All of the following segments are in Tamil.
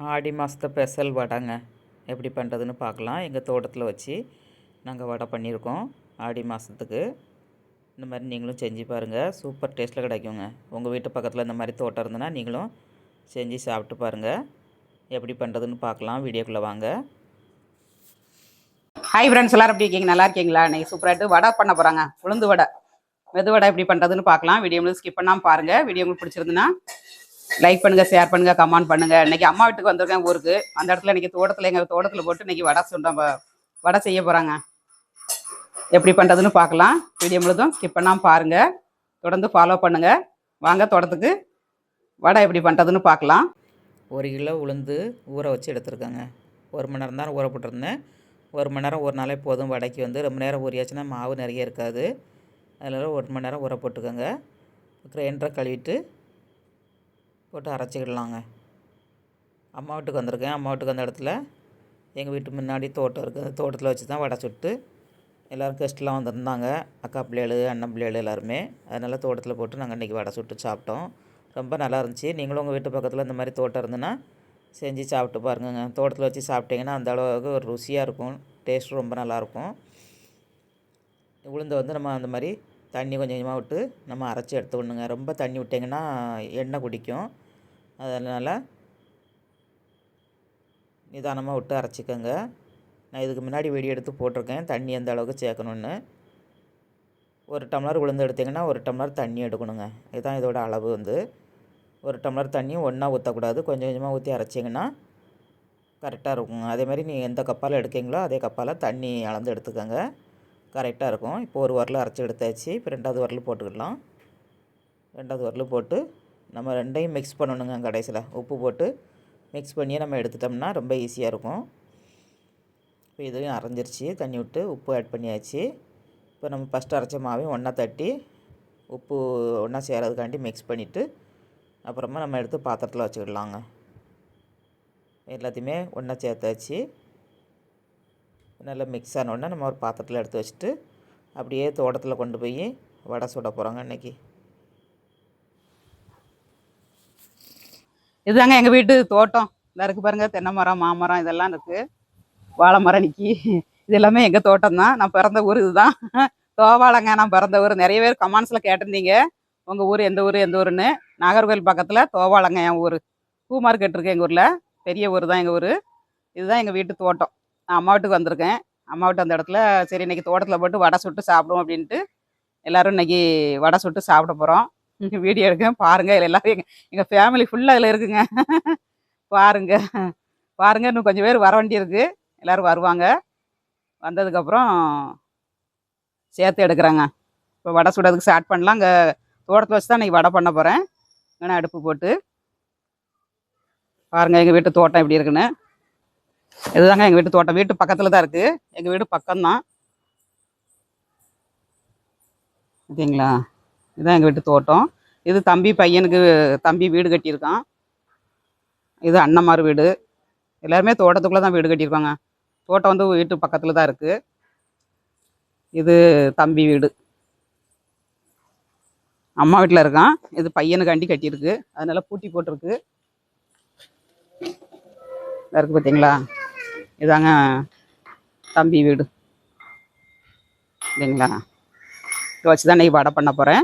ஆடி மாதத்து ஸ்பெஷல் வடைங்க எப்படி பண்ணுறதுன்னு பார்க்கலாம். எங்கள் தோட்டத்தில் வச்சு நாங்கள் வடை பண்ணியிருக்கோம். ஆடி மாதத்துக்கு இந்த மாதிரி நீங்களும் செஞ்சு பாருங்கள். சூப்பர் டேஸ்ட்டில் கிடைக்குங்க. உங்கள் வீட்டு பக்கத்தில் இந்த மாதிரி தோட்டம் இருந்ததுன்னா நீங்களும் செஞ்சு சாப்பிட்டு பாருங்கள். எப்படி பண்ணுறதுன்னு பார்க்கலாம். வீடியோக்குள்ளே வாங்க. ஹாய் ஃப்ரெண்ட்ஸ், எல்லாரும் எப்படி இருக்கீங்க? நல்லா இருக்கீங்களா? இன்றைக்கி சூப்பராகிட்டு வடை பண்ண போகிறாங்க. உளுந்து வடை, மெது வடை எப்படி பண்ணுறதுன்னு பார்க்கலாம். வீடியோ உங்களுக்கு ஸ்கிப் பண்ணாமல் பாருங்கள். வீடியோ உங்களுக்கு பிடிச்சிருந்துன்னா லைக் பண்ணுங்கள், ஷேர் பண்ணுங்கள், கமெண்ட் பண்ணுங்கள். இன்றைக்கி அம்மா வீட்டுக்கு வந்திருக்கேன் ஊருக்கு. அந்த இடத்துல இன்றைக்கி தோட்டத்தில் எங்கள் தோட்டத்தில் போட்டு இன்றைக்கி வடை செய்ய போகிறாங்க. எப்படி பண்ணுறதுன்னு பார்க்கலாம். வீடியோ முழுதும் ஸ்கிப் பண்ணாமல் பாருங்கள். தொடர்ந்து ஃபாலோ பண்ணுங்கள். வாங்க தோட்டத்துக்கு வடை எப்படி பண்ணுறதுன்னு பார்க்கலாம். 1 கிலோ உளுந்து ஊற வச்சு எடுத்துருக்கேங்க. 1 மணி நேரம் தான் ஊற போட்டிருந்தேன். 1 மணி நேரம் ஒரு நாளே போதும். வடைக்கு ரொம்ப நேரம் ஊறியாச்சுன்னா மாவு நிறைய இருக்காது. அதனால் 1 மணி நேரம் ஊற போட்டுக்கோங்க. கிரைண்டரை கழுவிட்டு போட்டு அரைச்சிக்கிடலாங்க. அம்மா வீட்டுக்கு வந்திருக்கேன். அம்மா வீட்டுக்கு வந்த இடத்துல எங்கள் வீட்டு முன்னாடி தோட்டம் இருக்குது. அந்த தோட்டத்தில் வச்சு தான் வடை சுட்டு எல்லோரும் கெஸ்ட்லாம் வந்திருந்தாங்க. அக்கா பிள்ளைகள், அண்ணன் பிள்ளைகள் எல்லாருமே. அதனால் தோட்டத்தில் போட்டு நாங்கள் இன்றைக்கி வடை சுட்டு சாப்பிட்டோம். ரொம்ப நல்லா இருந்துச்சு. நீங்களும் உங்கள் வீட்டு பக்கத்தில் இந்த மாதிரி தோட்டம் இருந்துன்னா செஞ்சு சாப்பிட்டு பாருங்கங்க. தோட்டத்தில் வச்சு சாப்பிட்டிங்கன்னா அந்த அளவுக்கு ஒரு ருசியாக இருக்கும். டேஸ்ட் ரொம்ப நல்லாயிருக்கும். உளுந்தை நம்ம அந்த மாதிரி தண்ணி கொஞ்சம் கொஞ்சமாக விட்டு நம்ம அரைச்சி எடுத்துக்கணுங்க. ரொம்ப தண்ணி விட்டிங்கன்னா எண்ணெய் குடிக்கும். அதனால் நிதானமாக விட்டு அரைச்சிக்கோங்க. நான் இதுக்கு முன்னாடி வீடியோ எடுத்து போட்டிருக்கேன் தண்ணி எந்த அளவுக்கு சேர்க்கணுன்னு. 1 டம்ளர் உளுந்து எடுத்திங்கன்னா 1 டம்ளர் தண்ணி எடுக்கணுங்க. இதுதான் இதோட அளவு. 1 டம்ளர் தண்ணி ஒன்றா ஊற்றக்கூடாது. கொஞ்சம் கொஞ்சமாக ஊற்றி அரைச்சிங்கன்னா கரெக்டாக இருக்குங்க. அதேமாதிரி நீங்கள் எந்த கப்பால் எடுக்கீங்களோ அதே கப்பால் தண்ணி அளந்து எடுத்துக்கோங்க. கரெக்டாக இருக்கும். இப்போ ஒரு உரல் அரைச்சி எடுத்தாச்சு. இப்போ 2வது உரல் போட்டுக்கிடலாம். 2வது உரல் போட்டு நம்ம ரெண்டையும் மிக்ஸ் பண்ணணுங்க. கடைசியில் உப்பு போட்டு மிக்ஸ் பண்ணியே நம்ம எடுத்துட்டோம்னா ரொம்ப ஈஸியாக இருக்கும். இப்போ இதையும் அரைஞ்சிருச்சு. தண்ணி விட்டு உப்பு ஆட் பண்ணியாச்சு. இப்போ நம்ம ஃபஸ்ட்டு அரைச்ச மாவையும் ஒன்றா தட்டி உப்பு ஒன்றா சேரதுக்காண்டி மிக்ஸ் பண்ணிவிட்டு அப்புறமா நம்ம எடுத்து பாத்திரத்தில் வச்சுக்கிடலாங்க. எல்லாத்தையுமே ஒன்றா சேர்த்தாச்சு. நல்லா மிக்ஸ் ஆனோடனே நம்ம ஒரு பாத்திரத்தில் எடுத்து வச்சுட்டு அப்படியே தோட்டத்தில் கொண்டு போய் வடை சுட போகிறோங்க இன்றைக்கி. இதுதாங்க எங்கள் வீட்டு தோட்டம். இதில் இருக்குது பாருங்கள், தென்னை மரம், மாமரம் இதெல்லாம் இருக்குது. வாழை மரம் நிற்கி. இது எல்லாமே எங்கள் தோட்டம் தான். நான் பிறந்த ஊர் இதுதான். தோவாளைங்க நான் பிறந்த ஊர். நிறைய பேர் கமெண்ட்ஸில் கேட்டிருந்தீங்க உங்கள் ஊர் எந்த ஊர் எந்த ஊருன்னு. நாகர்கோவில் பக்கத்தில் தோவாளைங்க என் ஊர். பூ மார்க்கெட் இருக்குது எங்கள் ஊரில். பெரிய ஊர் தான் எங்கள் ஊர். இதுதான் எங்கள் வீட்டு தோட்டம். நான் அம்மா வீட்டுக்கு வந்திருக்கேன். அம்மா வீட்டு அந்த இடத்துல சரி இன்றைக்கி தோட்டத்தில் போட்டு வடை சுட்டு சாப்பிடுவோம் அப்படின்ட்டு எல்லோரும் இன்றைக்கி வடை சுட்டு சாப்பிட போகிறோம். வீடியோ எடுக்கேன் பாருங்கள். இதில் எல்லோரும் எங்கள் ஃபேமிலி ஃபுல்லாக இதில் இருக்குங்க. பாருங்கள் இன்னும் கொஞ்சம் பேர் வர வேண்டி இருக்குது. எல்லோரும் வருவாங்க. வந்ததுக்கப்புறம் சேர்த்து எடுக்கிறாங்க. இப்போ வடை சுடுறதுக்கு ஸ்டார்ட் பண்ணலாம். அங்கே தோட்டத்தில் வச்சு தான் இன்றைக்கி வடை பண்ண போகிறேன். ஏன்னா அடுப்பு போட்டு பாருங்கள் எங்கள் வீட்டு தோட்டம் எப்படி இருக்குன்னு. இதுதாங்க எங்கள் வீட்டு தோட்டம். வீட்டு பக்கத்தில் தான் இருக்குது. எங்கள் வீடு பக்கம்தான். ஓகேங்களா? இதுதான் எங்கள் வீட்டு தோட்டம். இது தம்பி வீடு கட்டியிருக்கான். இது அண்ணன்மார் வீடு. எல்லாருமே தோட்டத்துக்குள்ளே தான் வீடு கட்டியிருக்காங்க. தோட்டம் வீட்டு பக்கத்தில் தான் இருக்குது. இது தம்பி வீடு. அம்மா வீட்டில் இருக்கான். இது பையனுக்காண்டி கட்டியிருக்கு. அதனால பூட்டி போட்டிருக்கு. இருக்குது பார்த்தீங்களா? இதாங்க தம்பி வீடு. இல்லைங்களா? இதை வச்சு தான் இன்றைக்கி வடை பண்ண போகிறேன்.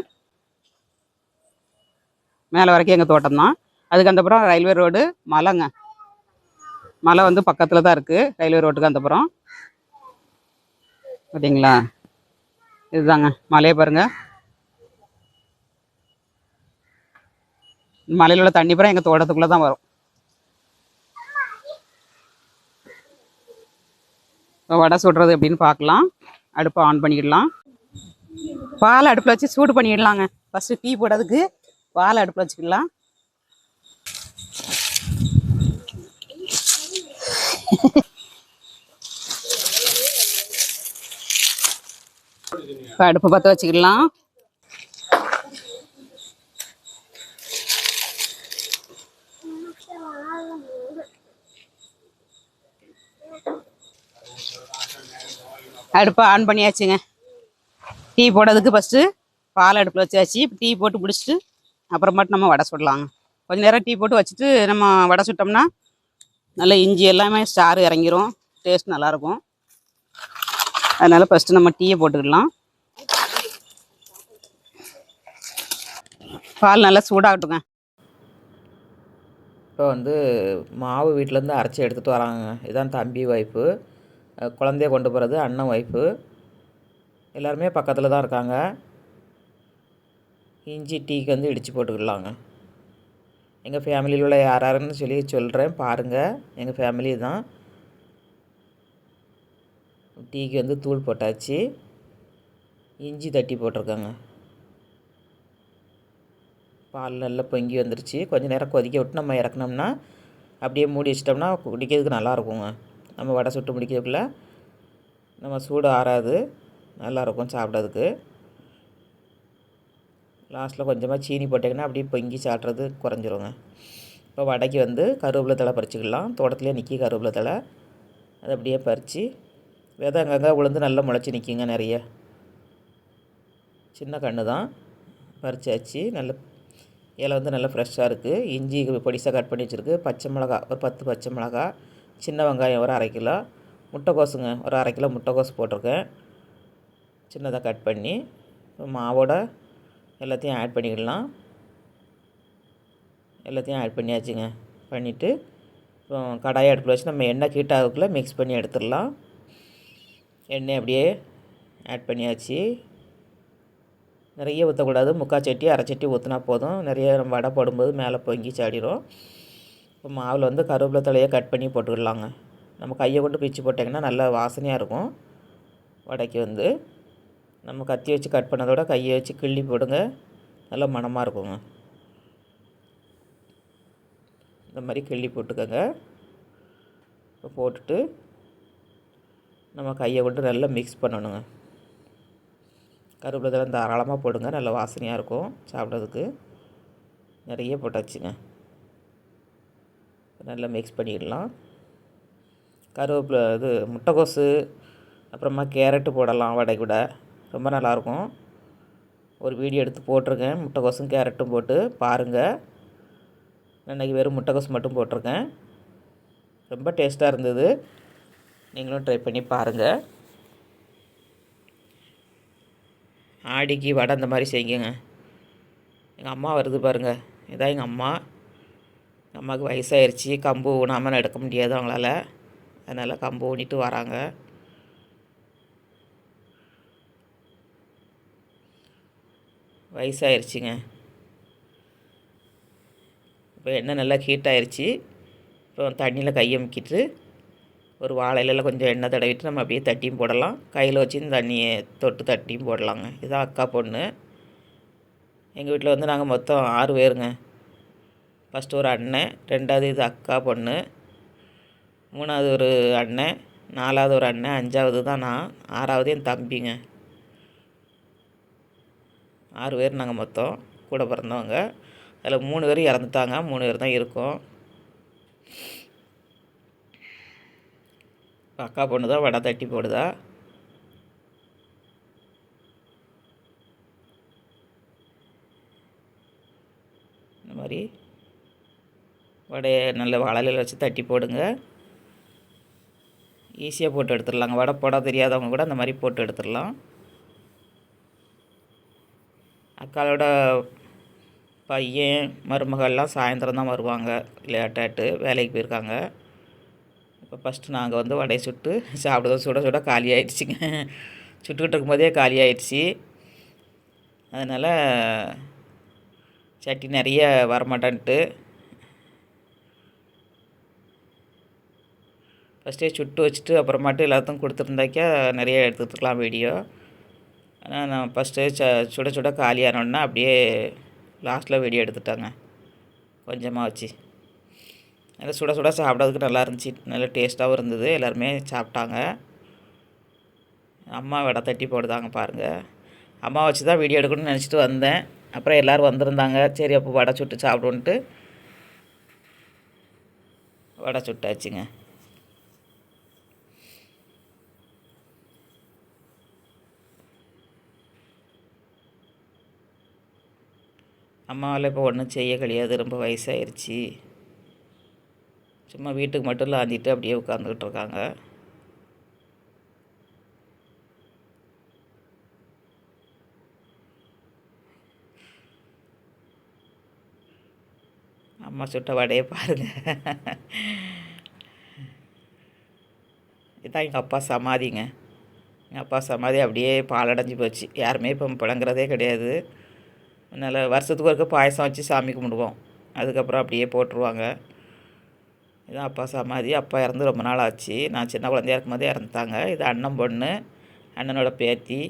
மேலே வரைக்கும் எங்கள் தோட்டம் தான். அதுக்கு அந்தப்புறம் ரயில்வே ரோடு, மலைங்க. மலை பக்கத்தில் தான் இருக்குது. ரயில்வே ரோட்டுக்கு அந்தப்புறம் பார்த்தீங்களா? இதுதாங்க மலையை பாருங்கள். மலையில் உள்ள தண்ணி பூரா எங்கள் தோட்டத்துக்குள்ளே தான் வரும். இப்போ வடை சுடுறது எப்படின்னு பார்க்கலாம். அடுப்பை ஆன் பண்ணிக்கிடலாம். பால் அடுப்பில் வச்சு சூடு பண்ணிடலாங்க. ஃபஸ்ட்டு டீ போடுறதுக்கு பால் அடுப்பில் வச்சுக்கலாம். இப்போ அடுப்பை பற்ற வச்சுக்கலாம். அடுப்பை ஆன் பண்ணியாச்சுங்க. டீ போடுறதுக்கு ஃபஸ்ட்டு பால் அடுப்பில் வச்சாச்சு. டீ போட்டு முடிச்சுட்டு அப்புறமாட்டு நம்ம வடை சுடலாங்க. கொஞ்சம் நேரம் டீ போட்டு வச்சுட்டு நம்ம வடை சுட்டோம்னா நல்லா இஞ்சி எல்லாமே ஸ்டார் இறங்கிரும், டேஸ்ட் நல்லாயிருக்கும். அதனால் ஃபஸ்ட்டு நம்ம டீயை போட்டுக்கலாம். பால் நல்லா சூடாகட்டுங்க. இப்போ வந்து மாவு வீட்டிலேருந்து அரைச்சி எடுத்துகிட்டு வராங்க. இதான் தம்பி ஒய்ஃபு, குழந்தைய கொண்டு போகிறது அண்ணன் ஒய்ஃபு. எல்லாருமே பக்கத்தில் தான் இருக்காங்க. இஞ்சி டீக்கு வந்து இடித்து போட்டுக்கலாங்க. எங்கள் ஃபேமிலியில் உள்ள யாருன்னு சொல்லி சொல்கிறேன் பாருங்கள். எங்கள் ஃபேமிலி தான். டீக்கு வந்து தூள் போட்டாச்சு, இஞ்சி தட்டி போட்டிருக்காங்க. பால் நல்லா பொங்கி வந்துருச்சு. கொஞ்சம் நேரம் கொதிக்க விட்டு நம்ம இறக்குனோம்னா அப்படியே மூடி வச்சிட்டோம்னா குடிக்கிறதுக்கு நல்லாயிருக்குங்க. நம்ம வடை சுட்டு முடிக்கிறதுக்குள்ள நம்ம சூடு ஆறாது, நல்லாயிருக்கும் சாப்பிட்றதுக்கு. லாஸ்ட்டில் கொஞ்சமாக சீனி போட்டிங்கன்னா அப்படியே பொங்கி சாப்பிட்றது குறைஞ்சிருங்க. இப்போ வடைக்கு வந்து கருவேப்பிலை தழை பறிச்சிக்கலாம். தோட்டத்துலேயே நிற்கி கருவேப்பிலை தழை, அதை அப்படியே பறித்து விதை அங்கங்கே உளுந்து நல்லா முளைச்சி நிற்கிங்க. நிறைய சின்ன கன்று தான், பறிச்சாச்சு. நல்ல இலை வந்து நல்லா ஃப்ரெஷ்ஷாக இருக்குது. இஞ்சி பொடிசாக கட் பண்ணி வச்சுருக்கு. பச்சை மிளகா ஒரு 10 பச்சை மிளகா, சின்ன வெங்காயம் ஒரு 1/2 கிலோ, முட்டைக்கோசுங்க ஒரு 1/2 கிலோ முட்டைக்கோசு போட்டிருக்கேன் சின்னதாக கட் பண்ணி. மாவோட எல்லாத்தையும் ஆட் பண்ணிக்கலாம். எல்லாத்தையும் ஆட் பண்ணியாச்சுங்க. பண்ணிவிட்டு இப்போ கடாயை அடுப்பில் வச்சு நம்ம எண்ணெய் ஹீட்டாகுக்குள்ளே மிக்ஸ் பண்ணி எடுத்துடலாம். எண்ணெய் அப்படியே ஆட் பண்ணியாச்சு. நிறைய ஊற்றக்கூடாது, 3/4 சட்டி 1/2 சட்டி ஊற்றினா போதும். நிறைய நம்ம வடை போடும்போது மேலே பொங்கி சாடிடும். இப்போ மாவில் வந்து கருவேப்பிலை தலையை கட் பண்ணி போட்டுக்கலாங்க. நம்ம கையை கொண்டு பிச்சு போட்டிங்கன்னா நல்லா வாசனையாக இருக்கும். வடைக்கு வந்து நம்ம கத்தி வச்சு கட் பண்ணதோட கையை வச்சு கிள்ளி போடுங்க, நல்லா மணமாக இருக்குங்க. இந்த மாதிரி கிள்ளி போட்டுக்கோங்க. இப்போ போட்டுட்டு நம்ம கையை கொண்டு நல்லா மிக்ஸ் பண்ணணுங்க. கருவேப்பிலை தழை தாராளமாக போடுங்க, நல்ல வாசனையாக இருக்கும் சாப்பிட்றதுக்கு. நிறைய போட்டாச்சுங்க. நல்லா மிக்ஸ் பண்ணிடலாம். கருவேப்பிலை இது முட்டைக்கோசு அப்புறமா கேரட்டு போடலாம் வடை கூட, ரொம்ப நல்லாயிருக்கும். ஒரு வீடியோ எடுத்து போட்டிருக்கேன், முட்டைக்கோசும் கேரட்டும் போட்டு பாருங்கள். இன்றைக்கி வெறும் முட்டைக்கோசு மட்டும் போட்டிருக்கேன். ரொம்ப டேஸ்ட்டாக இருந்தது, நீங்களும் ட்ரை பண்ணி பாருங்கள். ஆடிக்கு வடை அந்த மாதிரி செய்யுங்க. எங்கள் அம்மா வருது பாருங்கள், இதான் எங்கள் அம்மா. எங்கள் அம்மாவுக்கு வயசாகிடுச்சி, கம்பு ஊனாமல் நடக்க முடியாது அவங்களால, அதனால் கம்பு ஊனிட்டு வராங்க. வயசாகிடுச்சிங்க. இப்போ எண்ணெய் நல்லா ஹீட் ஆகிடுச்சி. இப்போ தண்ணியில் கையை முக்கிட்டு ஒரு வாழை இலையில் கொஞ்சம் எண்ணெய் தடவிட்டு நம்ம அப்படியே தட்டியும் போடலாம். கையில் வச்சு இந்த தண்ணியை தொட்டு தட்டியும் போடலாங்க. இதுதான் அக்கா பொண்ணு. எங்கள் வீட்டில் வந்து நாங்கள் மொத்தம் 6 பேருங்க. ஃபஸ்ட்டு ஒரு அண்ணன், 2வது இது அக்கா பொண்ணு, 3வது ஒரு அண்ணன், 4வது ஒரு அண்ணன், 5வது தான் நான், 6வது என் தம்பிங்க. 6 பேர் நாங்கள் மொத்தம் கூட பிறந்தவங்க. அதில் 3 பேர் இறந்துட்டாங்க, 3 பேர் தான் இருக்கோம். அக்கா பொண்ணு தான் வடை தட்டி போடுதா. இந்த மாதிரி வடையை நல்ல வாழையில வச்சு தட்டி போடுங்க. ஈஸியாக போட்டு எடுத்துடலாங்க. வடை போட தெரியாதவங்க கூட அந்த மாதிரி போட்டு எடுத்துடலாம். அக்காவோட பையன் மருமகள்லாம் சாயந்தரம் தான் வருவாங்க, லேட்டாட்டு வேலைக்கு போயிருக்காங்க. இப்போ ஃபஸ்ட்டு நாங்கள் வந்து வடையை சுட்டு சாப்பிடுவோம். சுட சுட காலி ஆகிடுச்சிங்க. சுட்டுக்கிட்டு இருக்கும்போதே காலி ஆகிடுச்சி. அதனால் சட்டி நிறைய வரமாட்டேன்ட்டு ஃபஸ்ட்டே சுட்டு வச்சுட்டு அப்புறமாட்டு எல்லாத்துக்கும் கொடுத்துருந்தாக்கா நிறைய எடுத்துக்கலாம் வீடியோ. ஆனால் நான் ஃபஸ்ட்டு சுட சுட காலியானோன்னா அப்படியே லாஸ்ட்டில் வீடியோ எடுத்துட்டாங்க கொஞ்சமாக வச்சு. நல்லா சுட சுட சாப்பிட்றதுக்கு நல்லா இருந்துச்சு, நல்லா டேஸ்ட்டாகவும் இருந்தது. எல்லாருமே சாப்பிட்டாங்க. அம்மா வடை தட்டி போடுதாங்க பாருங்கள். அம்மா வச்சு தான் வீடியோ எடுக்கணும்னு நினச்சிட்டு வந்தேன். அப்புறம் எல்லோரும் வந்திருந்தாங்க, சரி அப்போ வடை சுட்டு சாப்பிடுன்ட்டு வடை சுட்டாச்சுங்க. அம்மாவால் இப்போ ஒன்றும் செய்ய கிடையாது, ரொம்ப வயசாகிருச்சு. சும்மா வீட்டுக்கு மட்டும் லாந்திட்டு அப்படியே உட்காந்துக்கிட்டு இருக்காங்க. அம்மா சுட்ட வடையை பாருங்கள். இதுதான் எங்கள் அப்பா சமாதிங்க. எங்கள் அப்பா சமாதி அப்படியே பாலடைஞ்சு போச்சு. யாருமே இப்போ புழங்குறதே கிடையாது. அதனால் வருஷத்துக்கு ஒருக்க பாயசம் வச்சு சாமி கும்பிடுவோம். அதுக்கப்புறம் அப்படியே போட்டுருவாங்க. இதுதான் அப்பா சமாதி. அப்பா இறந்து ரொம்ப நாள் ஆச்சு. நான் சின்ன குழந்தையா இருக்கும்போதே இறந்துட்டாங்க. இது அண்ணன் பொண்ணு, அண்ணனோட பேத்தி.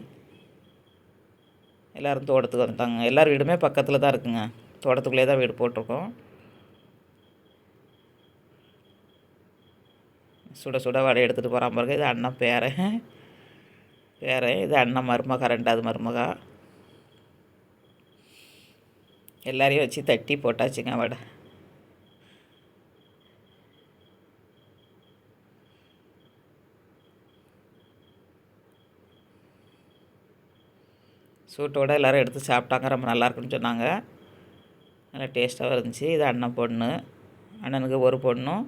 எல்லோரும் தோட்டத்துக்கு வந்துட்டாங்க. எல்லார் வீடுமே பக்கத்தில் தான் இருக்குங்க. தோட்டத்துக்குள்ளே தான் வீடு போட்டிருக்கோம். சுட சுட வடை எடுத்துகிட்டு போகிறான் பாருங்க. இது அண்ணன் பேரன். இது அண்ணன் மருமக, 2வது மருமகா. எல்லாரையும் வச்சு தட்டி போட்டாச்சுங்க வடை. சூட்டோடு எல்லோரும் எடுத்து சாப்பிட்டாங்க. ரொம்ப நல்லாயிருக்குன்னு சொன்னாங்க. நல்லா டேஸ்ட்டாகவும் இருந்துச்சு. இது அண்ணன் பொண்ணு. அண்ணனுக்கு ஒரு பொண்ணும்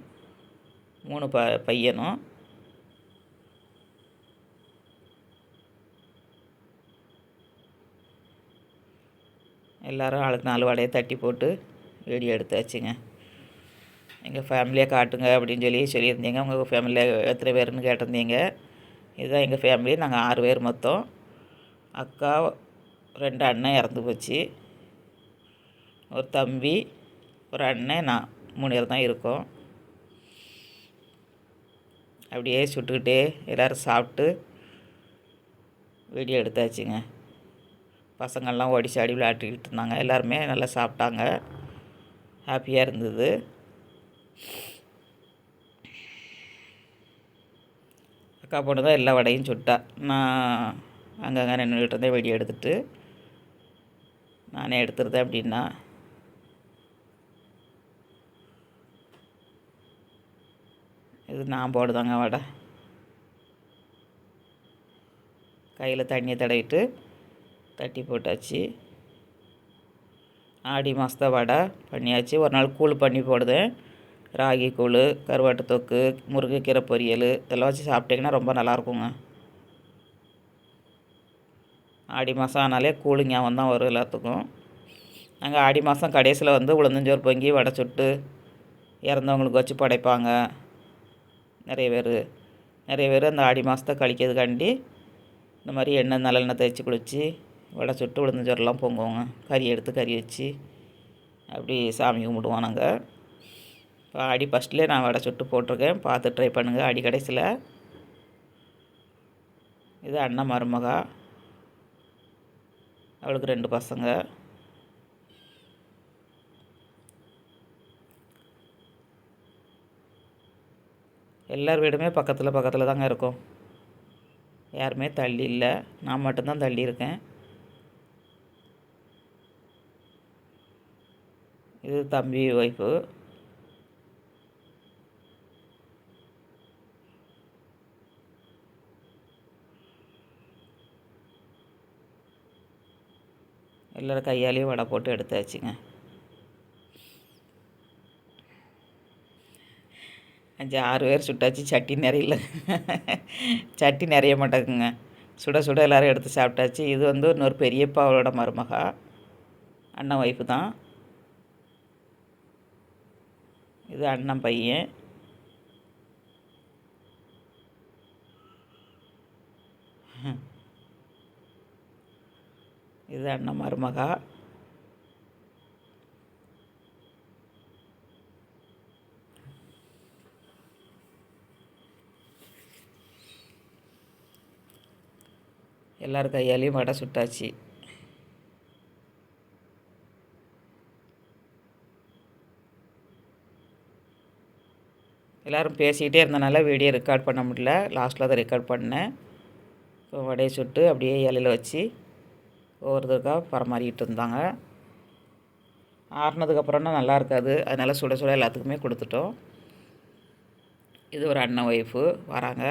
3 பையனும். எல்லோரும் ஆளுக்கு 4 வடையை தட்டி போட்டு வீடியோ எடுத்தாச்சுங்க. எங்கள் ஃபேமிலியை காட்டுங்க அப்படின்னு சொல்லியிருந்தீங்க. உங்கள் ஃபேமிலியில் எத்தனை பேருன்னு கேட்டிருந்தீங்க. இதுதான் எங்கள் ஃபேமிலி. நாங்கள் 6 பேர் மொத்தம். அக்கா, 2 அண்ணன் இறந்து போச்சு. ஒரு தம்பி, ஒரு அண்ணன், நான் 3 பேர் தான் இருக்கோம். அப்படியே சுட்டுக்கிட்டே எல்லோரும் சாப்பிட்டு வீடியோ எடுத்தாச்சுங்க. பசங்கள்லாம் ஓடி சாடி விளையாட்டுக்கிட்டு இருந்தாங்க. எல்லாருமே நல்லா சாப்பிட்டாங்க. ஹாப்பியாக இருந்தது. அக்கா பொண்ணு தான் எல்லா வடையும் சுட்டா. நான் அங்கங்கே நின்றுக்கிட்டு இருந்தேன் வீடியோ எடுத்துகிட்டு. நானே எடுத்துருந்தேன் அப்படின்னா. இது நான் போடுதாங்க வடை. கையில் தண்ணியை தடவிட்டு தட்டி போட்டாச்சு. ஆடி மாதத்தை வடை பண்ணியாச்சு. ஒரு நாள் கூழ் பண்ணி போடுதேன். ராகி கூழ், கருவாட்டு தொக்கு, முருங்கைக்கீரை பொரியல் இதெல்லாம் வச்சு சாப்பிட்டிங்கன்னா ரொம்ப நல்லாயிருக்குங்க. ஆடி மாதம் ஆனாலே கூழ் ஞாபகம் தான் வரும் எல்லாத்துக்கும். நாங்கள் ஆடி மாதம் கடைசியில் வந்து உளுந்தஞ்சோறு பொங்கி வடை சுட்டு இறந்தவங்களுக்கு வச்சு படைப்பாங்க. நிறைய பேர் அந்த ஆடி மாதத்தை கழிக்கிறதுக்காண்டி இந்த மாதிரி எண்ணெய் நல்லெண்ணெய் தேய்ச்சி குளித்து வடை சுட்டு உளுந்தஞ்சோறுலாம் பொங்குவோங்க. கறி எடுத்து கறி வச்சு அப்படி சாமி கும்பிடுவோம் நாங்கள். இப்போ ஆடி ஃபஸ்ட்லேயே நான் வடை சுட்டு போட்டிருக்கேன். பார்த்து ட்ரை பண்ணுங்கள் ஆடி கடைசியில். இது அண்ணன் மருமகா. அவளுக்கு 2 பசங்க. எல்லார் வீடுமே பக்கத்தில் தாங்க இருக்கும். யாருமே தள்ளி இல்லை. நான் மட்டும்தான் தள்ளி இருக்கேன். இது தம்பி ஒய்ஃபு. எல்லோரும் கையாலேயும் வடை போட்டு எடுத்தாச்சுங்க. 5-6 பேர் சுட்டாச்சு. சட்டி நிறையில. சட்டி நிறைய மாட்டேங்குங்க. சுட சுட எல்லோரும் எடுத்து சாப்பிட்டாச்சு. இது வந்து இன்னொரு பெரியப்பாவோட மருமகா, அண்ணன் ஒய்ஃபு தான். இது அண்ணன் பையன். இது அண்ணன் மருமகா. எல்லாரும் கையாலேயும் வடை சுட்டாச்சு. எல்லோரும் பேசிக்கிட்டே இருந்தனால வீடியோ ரெக்கார்ட் பண்ண முடியல. லாஸ்ட்டில் அதை ரெக்கார்ட் பண்ணேன். இப்போ வடையை சுட்டு அப்படியே இலையில் வச்சு ஒவ்வொருத்தருக்காக பரமாறிக்கிட்டு இருந்தாங்க. ஆறுனதுக்கப்புறம்னா நல்லா இருக்காது. அதனால் சுட சுட எல்லாத்துக்குமே கொடுத்துட்டோம். இது ஒரு அண்ணன் ஒய்ஃபு வராங்க.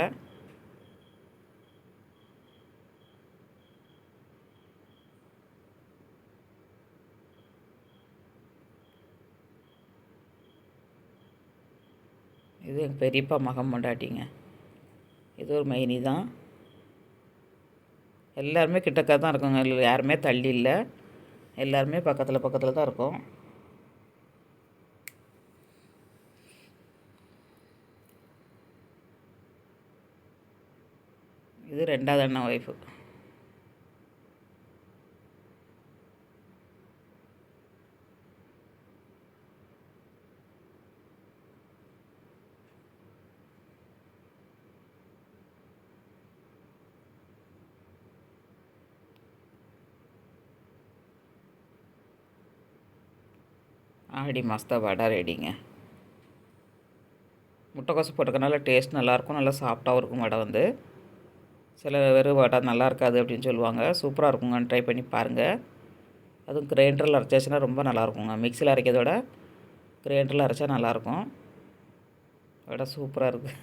இது எங்கள் பெரியப்பா மகன் பொண்டாட்டிங்க. இது ஒரு மைனி தான். எல்லாருமே கிட்டக்க தான் இருக்கோங்க. யாருமே தள்ளி இல்லை. எல்லாருமே பக்கத்தில் பக்கத்தில் தான் இருக்கோம். இது 2வது அண்ணன் ஒய்ஃபு. ஆடி மாதம் வடை ரெடிங்க. முட்டைக்கோசு போட்டுக்கனால டேஸ்ட் நல்லாயிருக்கும். நல்லா சாஃப்டாகவும் இருக்கும் வடை வந்து. சில பேர் வடை நல்லா இருக்காது அப்படின்னு சொல்லுவாங்க. சூப்பராக இருக்குங்க. ட்ரை பண்ணி பாருங்கள். அதுவும் கிரைண்டரில் அரைச்சாச்சுன்னா ரொம்ப நல்லாயிருக்குங்க. மிக்சியில் அரைக்கிறத விட கிரைண்டரில் அரைச்சா நல்லாயிருக்கும். வடை சூப்பராக இருக்குது.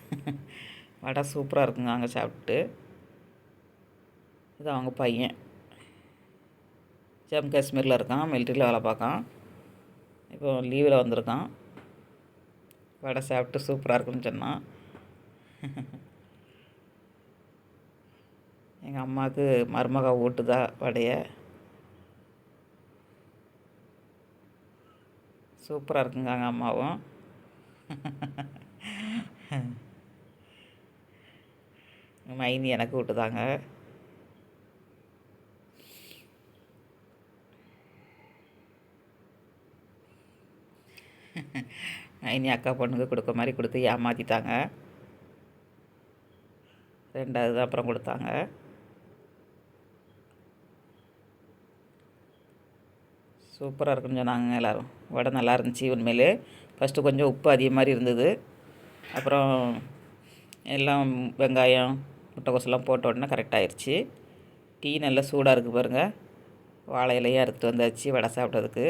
வடை சூப்பராக இருக்குங்க. அங்கே சாப்பிட்டு இது அவங்க பையன் ஜம்மு காஷ்மீரில் இருக்கான். மிலிட்ரியில் வேலை பார்க்கான். இப்போ லீவில் வந்திருக்கான். வடை சாப்பிட்டு சூப்பராக இருக்குன்னு சொன்னான். எங்கள் அம்மாவுக்கு மருமக ஊட்டுதா வடையை. சூப்பராக இருக்குங்க எங்கள் அம்மாவும். மைனி எனக்கு ஊட்டுதாங்க. மைனி அக்கா பொண்ணுக்கு கொடுக்க மாதிரி கொடுத்து ஏமாற்றிட்டாங்க. 2வது அப்புறம் கொடுத்தாங்க. சூப்பராக இருக்குன்னு சொன்னாங்க எல்லோரும். வடை நல்லா இருந்துச்சு உண்மையிலே. ஃபஸ்ட்டு கொஞ்சம் உப்பு அதிகம் மாதிரி இருந்தது. அப்புறம் எல்லாம் வெங்காயம் முட்டைக்கோசெல்லாம் போட்ட உடனே கரெக்டாகிருச்சு. டீ நல்லா சூடாக இருக்குது பாருங்கள். வாழை இலையாக எடுத்துகிட்டு வந்தாச்சு வடை சாப்பிட்றதுக்கு.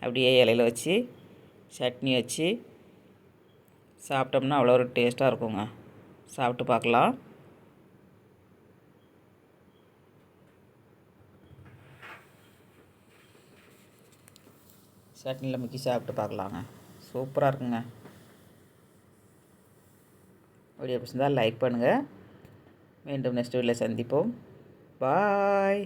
அப்படியே இலையில வச்சு சட்னி வச்சு சாப்பிட்டோம்னா அவ்வளோ ஒரு டேஸ்ட்டாக இருக்குங்க. சாப்பிட்டு பார்க்கலாம். சட்னியில் முக்கி சாப்பிட்டு பார்க்கலாங்க. சூப்பராக இருக்குங்க. வீடியோ பிடிச்சிருந்தால் லைக் பண்ணுங்கள். மீண்டும் நெக்ஸ்ட் வீடியோவில் சந்திப்போம். பாய்.